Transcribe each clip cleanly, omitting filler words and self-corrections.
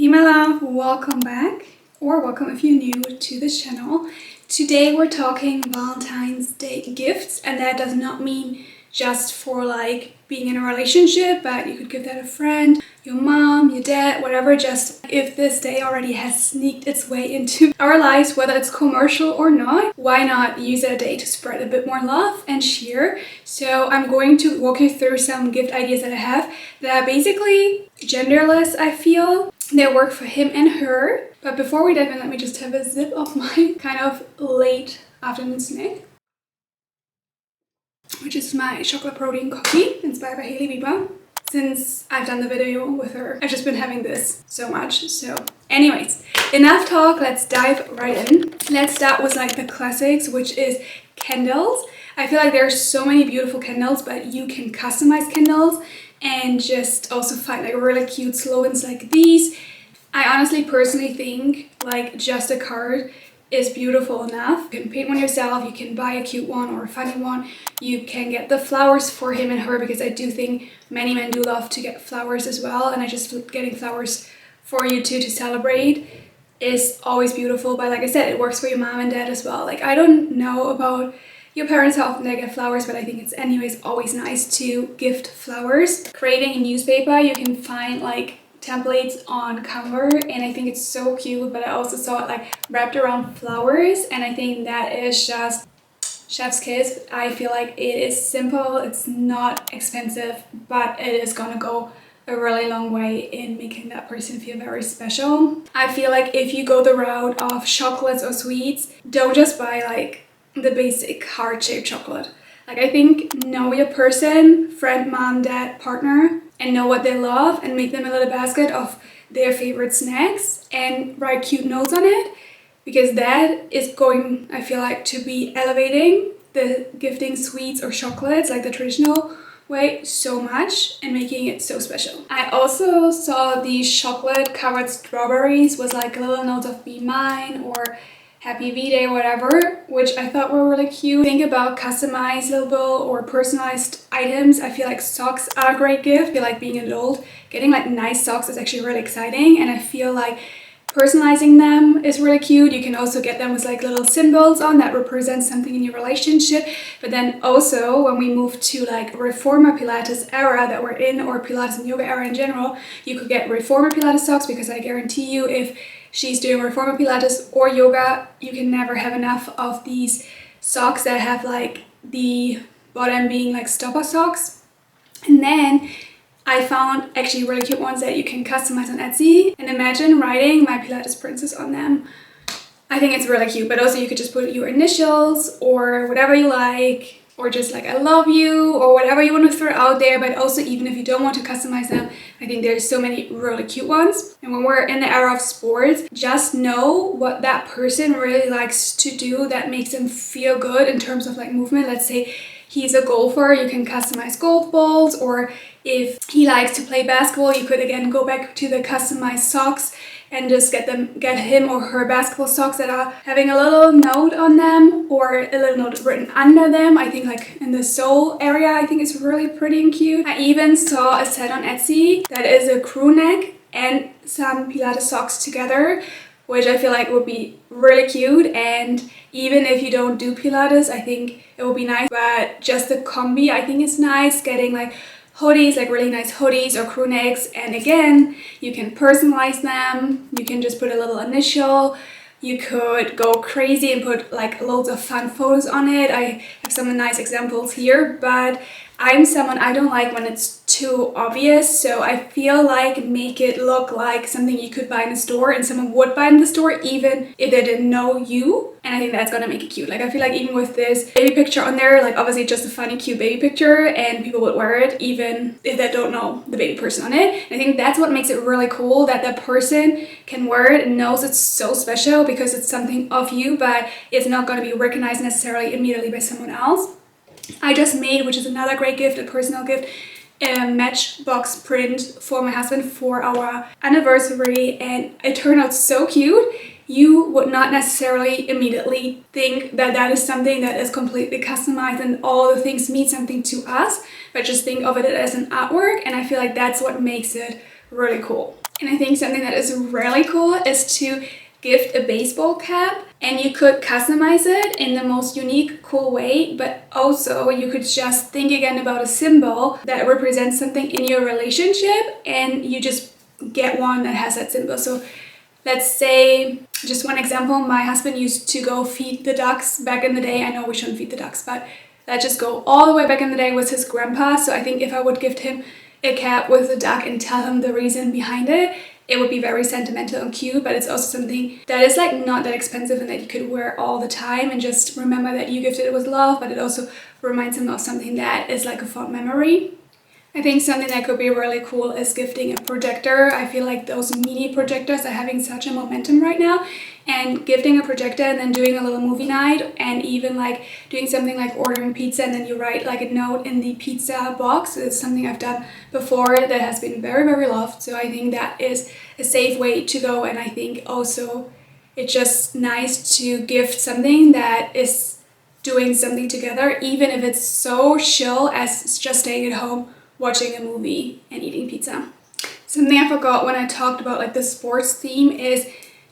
Hey my love, welcome back, or welcome if you're new to this channel. Today we're talking Valentine's Day gifts, and that does not mean just for like being in a relationship, but you could give that a friend, your mom, your dad, whatever, just if this day already has sneaked its way into our lives, whether it's commercial or not, why not use that day to spread a bit more love and cheer? So I'm going to walk you through some gift ideas that I have that are basically genderless, I feel. They work for him and her. But before we dive in, let me just have a sip of my kind of late afternoon snack, which is my chocolate protein coffee inspired by Hailey Bieber. Since I've done the video with her, I've just been having this so much. So anyways, enough talk, let's dive right in. Let's start with like the classics, which is candles. I feel like there are so many beautiful candles, but you can customize candles and just also find like really cute slogans like these. I honestly personally think like just a card is beautiful enough. You can paint one yourself, you can buy a cute one or a funny one. You can get the flowers for him and her, because I do think many men do love to get flowers as well, and I just feel getting flowers for you too to celebrate is always beautiful. But like I said, it works for your mom and dad as well. Like, I don't know about your parents how often they get flowers, but I think it's anyways always nice to gift flowers. Creating a newspaper, you can find like templates on Canva, and I think it's so cute, but I also saw it like wrapped around flowers, and I think that is just chef's kiss. I feel like it is simple, it's not expensive, but it is gonna go a really long way in making that person feel very special. I feel like if you go the route of chocolates or sweets, don't just buy like the basic heart-shaped chocolate. Like, I think know your person, friend, mom, dad, partner, and know what they love, and make them a little basket of their favorite snacks and write cute notes on it, because that is going, I feel like, to be elevating the gifting sweets or chocolates like the traditional way so much and making it so special. I also saw these chocolate covered strawberries with like little notes of be mine or happy VDay or whatever, which I thought were really cute. Think about customizable or personalized items. I feel like socks are a great gift. I feel like being an adult, getting like nice socks is actually really exciting, and I feel like personalizing them is really cute. You can also get them with like little symbols on that represent something in your relationship. But then also when we move to like reformer Pilates era that we're in, or Pilates and yoga era in general, you could get reformer Pilates socks, because I guarantee you if she's doing reformer Pilates or yoga, you can never have enough of these socks that have like the bottom being like stopper socks. And then I found actually really cute ones that you can customize on Etsy, and imagine writing my Pilates princess on them. I think it's really cute, but also you could just put your initials or whatever you like, or just like I love you or whatever you want to throw out there. But also, even if you don't want to customize them, I think there's so many really cute ones. And when we're in the era of sports, just know what that person really likes to do that makes them feel good in terms of like movement. Let's say he's a golfer, you can customize golf balls, or if he likes to play basketball, you could again go back to the customized socks and just get him or her basketball socks that are having a little note on them or a little note written under them. I think like in the sole area, I think it's really pretty and cute. I even saw a set on Etsy that is a crew neck and some Pilates socks together, which I feel like would be really cute. And even if you don't do Pilates, I think it would be nice. But just the combi, I think is nice. Getting like hoodies, like really nice hoodies or crew necks, and again, you can personalize them. You can just put a little initial. You could go crazy and put like loads of fun photos on it. I have some nice examples here, but I'm someone, I don't like when it's too obvious, so I feel like make it look like something you could buy in the store and someone would buy in the store even if they didn't know you. And I think that's gonna make it cute. Like, I feel like even with this baby picture on there, like obviously just a funny cute baby picture, and people would wear it even if they don't know the baby person on it. And I think that's what makes it really cool, that the person can wear it and knows it's so special because it's something of you, but it's not gonna be recognized necessarily immediately by someone else. I just made, which is another great gift, a personal gift, a matchbox print for my husband for our anniversary, and it turned out so cute. You would not necessarily immediately think that that is something that is completely customized and all the things mean something to us, but just think of it as an artwork, and I feel like that's what makes it really cool. And I think something that is really cool is to gift a baseball cap, and you could customize it in the most unique, cool way, but also you could just think again about a symbol that represents something in your relationship, and you just get one that has that symbol. So let's say, just one example, my husband used to go feed the ducks back in the day. I know we shouldn't feed the ducks, but let's just go all the way back in the day with his grandpa. So I think if I would gift him a cap with a duck and tell him the reason behind it, it would be very sentimental and cute, but it's also something that is like not that expensive and that you could wear all the time and just remember that you gifted it with love, but it also reminds him of something that is like a fond memory. I think something that could be really cool is gifting a projector. I feel like those mini projectors are having such a momentum right now, and gifting a projector and then doing a little movie night, and even like doing something like ordering pizza and then you write like a note in the pizza box is something I've done before that has been very, very loved. So I think that is a safe way to go, and I think also it's just nice to gift something that is doing something together, even if it's so chill as just staying at home watching a movie and eating pizza. Something I forgot when I talked about like the sports theme is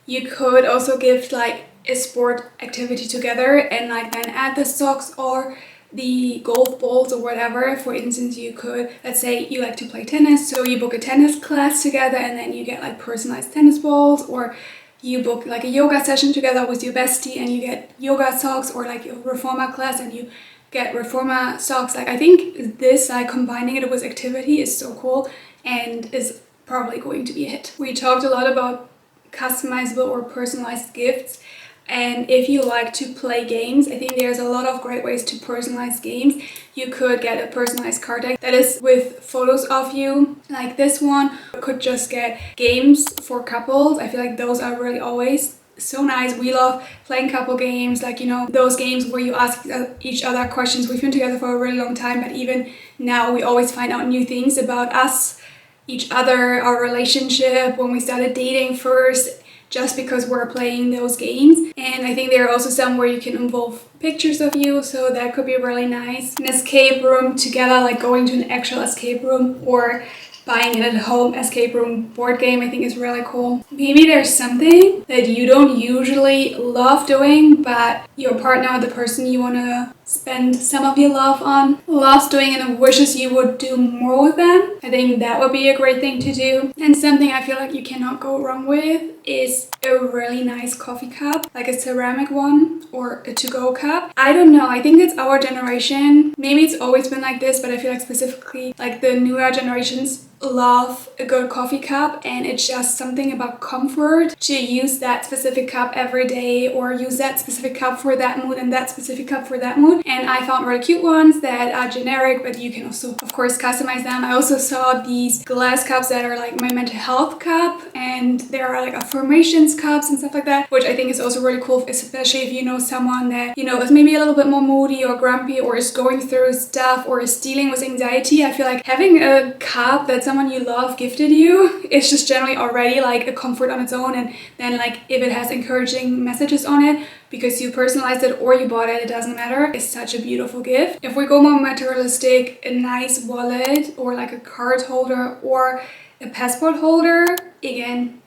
you could also gift like a sport activity together and like then add the socks or the golf balls or whatever. For instance, you could, let's say you like to play tennis, so you book a tennis class together and then you get like personalized tennis balls, or you book like a yoga session together with your bestie and you get yoga socks, or like a reformer class and you get reformer socks. Like I think this, like combining it with activity, is so cool and is probably going to be a hit. We talked a lot about customizable or personalized gifts, and if you like to play games, I think there's a lot of great ways to personalize games. You could get a personalized card deck that is with photos of you, like this one. You could just get games for couples. I feel like those are really always so nice. We love playing couple games, like, you know, those games where you ask each other questions. We've been together for a really long time, but even now we always find out new things about us, each other, our relationship, when we started dating first, just because we're playing those games. And I think there are also some where you can involve pictures of you, so that could be really nice. An escape room together, like going to an actual escape room or buying an at-home escape room board game, I think is really cool. Maybe there's something that you don't usually love doing, but your partner, the person you want to spend some of your love on, loves doing and wishes you would do more with them. I think that would be a great thing to do. And something I feel like you cannot go wrong with is a really nice coffee cup, like a ceramic one or a to-go cup. I don't know, I think it's our generation. Maybe it's always been like this, but I feel like specifically like the newer generations love a good coffee cup, and it's just something about comfort to use that specific cup every day, or use that specific cup for that mood and that specific cup for that mood. And I found really cute ones that are generic, but you can also of course customize them. I also saw these glass cups that are like my mental health cup, and there are like affirmations cups and stuff like that, which I think is also really cool, especially if you know someone that, you know, is maybe a little bit more moody or grumpy, or is going through stuff, or is dealing with anxiety. I feel like having a cup that someone you love gifted you is just generally already like a comfort on its own. And then like if it has encouraging messages on it because you personalized it or you bought it, it doesn't matter. It's such a beautiful gift. If we go more materialistic, a nice wallet or like a card holder or a passport holder, again,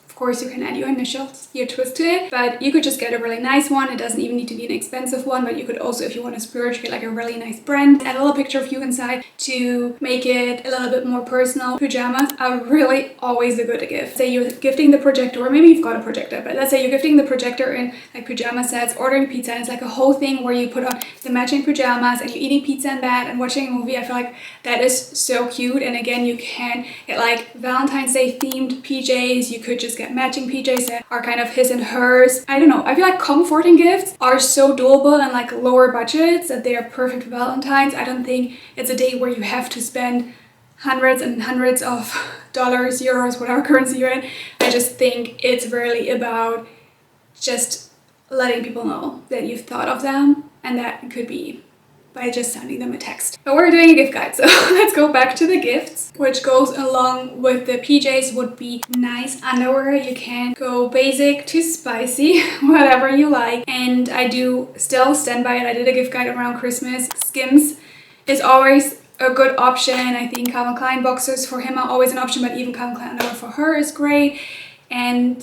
of course you can add your initials, your twist to it, but you could just get a really nice one. It doesn't even need to be an expensive one, but you could also, if you want to splurge, get like a really nice brand, add a little picture of you inside to make it a little bit more personal. Pajamas are really always a good gift. Say you're gifting the projector, or maybe you've got a projector, but let's say you're gifting the projector in like pajama sets, ordering pizza, and it's like a whole thing where you put on the matching pajamas and you're eating pizza in bed and watching a movie. I feel like that is so cute. And again, you can get like Valentine's Day themed PJs. You could just get matching PJs that are kind of his and hers. I don't know, I feel like comforting gifts are so doable and like lower budgets that they are perfect for Valentine's. I don't think it's a day where you have to spend hundreds and hundreds of dollars, euros, whatever currency you're in. I just think it's really about just letting people know that you've thought of them, and that could be by just sending them a text. But we're doing a gift guide, so let's go back to the gifts. Which goes along with the PJs would be nice underwear. You can go basic to spicy, whatever you like. And I do still stand by it. I did a gift guide around Christmas. Skims is always a good option. I think Calvin Klein boxers for him are always an option, but even Calvin Klein underwear for her is great. And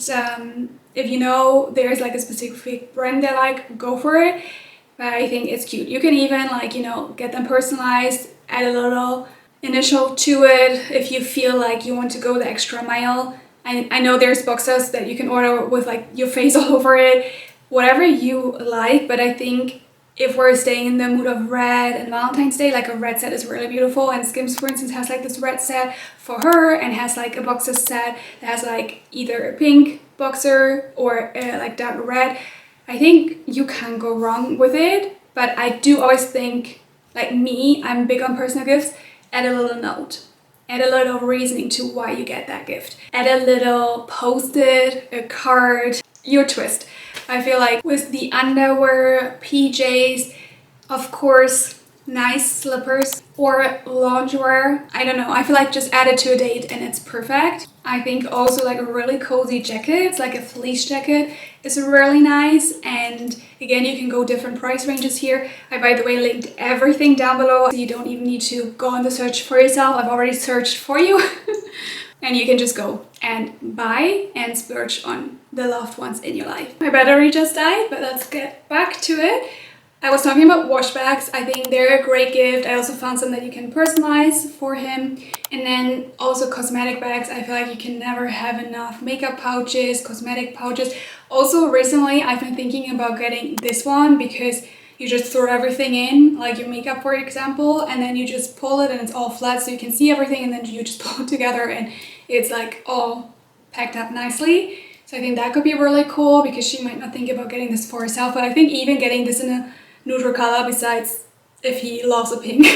if you know there's like a specific brand they like, go for it. But I think it's cute. You can even like, you know, get them personalized, add a little initial to it if you feel like you want to go the extra mile. I know there's boxers that you can order with like your face all over it, whatever you like, but I think if we're staying in the mood of red and Valentine's Day, like a red set is really beautiful. And Skims, for instance, has like this red set for her and has like a boxer set that has like either a pink boxer or like dark red. I think you can't go wrong with it, but I do always think, like me, I'm big on personal gifts, add a little note. Add a little reasoning to why you get that gift. Add a little post-it, a card, your twist. I feel like with the underwear, PJs, of course, nice slippers or loungewear. I don't know. I feel like just add it to a date and it's perfect. I think also like a really cozy jacket, like a fleece jacket, is really nice. And again, you can go different price ranges here. I, by the way, linked everything down below, so you don't even need to go on the search for yourself. I've already searched for you. And you can just go and buy and splurge on the loved ones in your life. My battery just died, but let's get back to it. I was talking about wash bags. I think they're a great gift. I also found some that you can personalize for him. And then also cosmetic bags. I feel like you can never have enough. Makeup pouches, cosmetic pouches. Also recently I've been thinking about getting this one because you just throw everything in, like your makeup for example, and then you just pull it and it's all flat so you can see everything, and then you just pull it together and it's like all packed up nicely. So I think that could be really cool because she might not think about getting this for herself, but I think even getting this in a neutral color, besides if he loves a pink,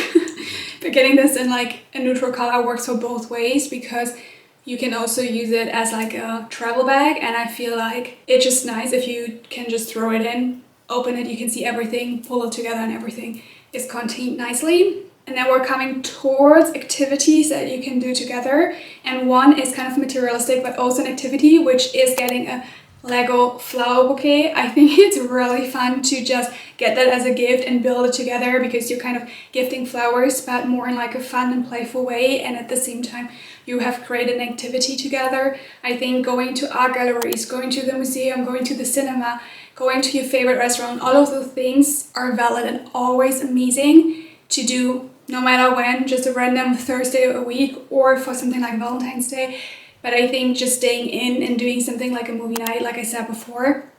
but getting this in like a neutral color works for both ways because you can also use it as like a travel bag, and I feel like it's just nice if you can just throw it in, open it, you can see everything, pull it together, and everything is contained nicely. And then we're coming towards activities that you can do together, and one is kind of materialistic but also an activity, which is getting a Lego flower bouquet. I think it's really fun to just get that as a gift and build it together because you're kind of gifting flowers but more in like a fun and playful way, and at the same time you have created an activity together. I think going to art galleries, going to the museum, going to the cinema, going to your favorite restaurant, all of those things are valid and always amazing to do no matter when, just a random Thursday a week or for something like Valentine's Day. But I think just staying in and doing something like a movie night, like I said before,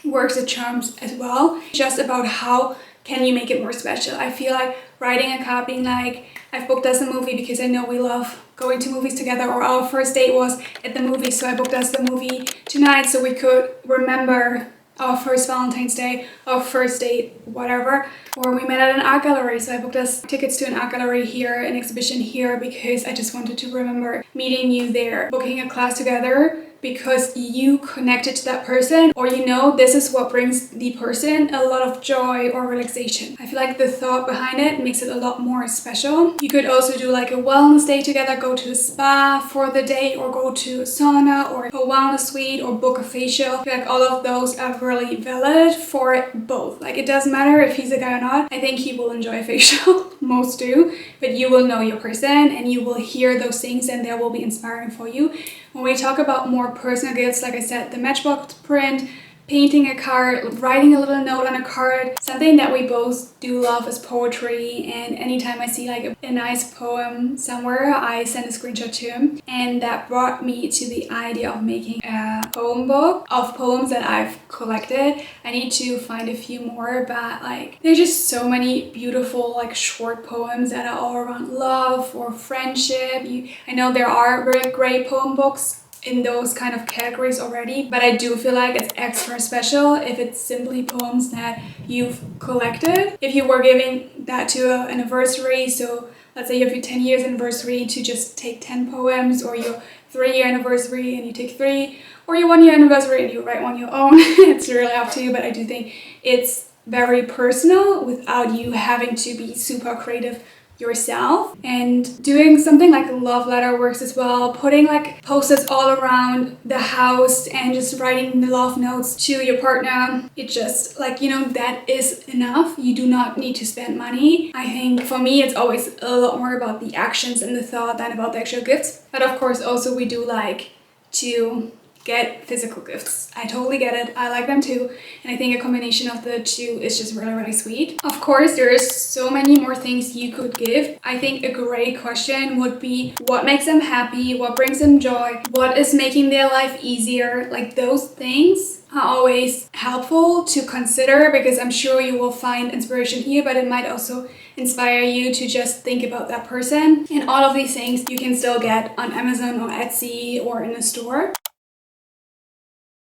works as charms as well. Just about how can you make it more special. I feel like writing a card being like, I've booked us a movie because I know we love going to movies together, or our first date was at the movie, so I booked us the movie tonight so we could remember our first Valentine's Day, our first date, whatever. Or we met at an art gallery, so I booked us tickets to an art gallery here, an exhibition here, because I just wanted to remember meeting you there. Booking a class together because you connected to that person, or you know this is what brings the person a lot of joy or relaxation. I feel like the thought behind it makes it a lot more special. You could also do like a wellness day together, go to a spa for the day, or go to a sauna or a wellness suite, or book a facial. I feel like all of those are really valid for both. Like it doesn't matter if he's a guy or not. I think he will enjoy a facial. Most do, but you will know your person and you will hear those things and they will be inspiring for you. When we talk about more personal gifts, like I said, the matchbox print, painting a card, writing a little note on a card. Something that we both do love is poetry, and anytime I see like a nice poem somewhere, I send a screenshot to him. And that brought me to the idea of making a poem book of poems that I've collected. I need to find a few more, but like there's just so many beautiful like short poems that are all around love or friendship. I know there are very great poem books in those kind of categories already, but I do feel like it's extra special if it's simply poems that you've collected. If you were giving that to an anniversary, so let's say you have your 10 years anniversary, to just take 10 poems, or your 3-year anniversary and you take 3, or your 1-year anniversary and you write one your own. It's really up to you, but I do think it's very personal without you having to be super creative yourself. And doing something like a love letter works as well. Putting like posters all around the house and just writing the love notes to your partner. It just like, you know, that is enough. You do not need to spend money. I think for me, it's always a lot more about the actions and the thought than about the actual gifts. But of course, also we do like to get physical gifts. I totally get it. I like them too. And I think a combination of the two is just really, really sweet. Of course, there is so many more things you could give. I think a great question would be what makes them happy? What brings them joy? What is making their life easier? Like those things are always helpful to consider because I'm sure you will find inspiration here, but it might also inspire you to just think about that person. And all of these things you can still get on Amazon or Etsy or in a store.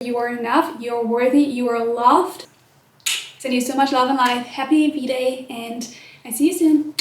You are enough, you're worthy, you are loved. Send you so much love and light. Happy VDay, and I see you soon.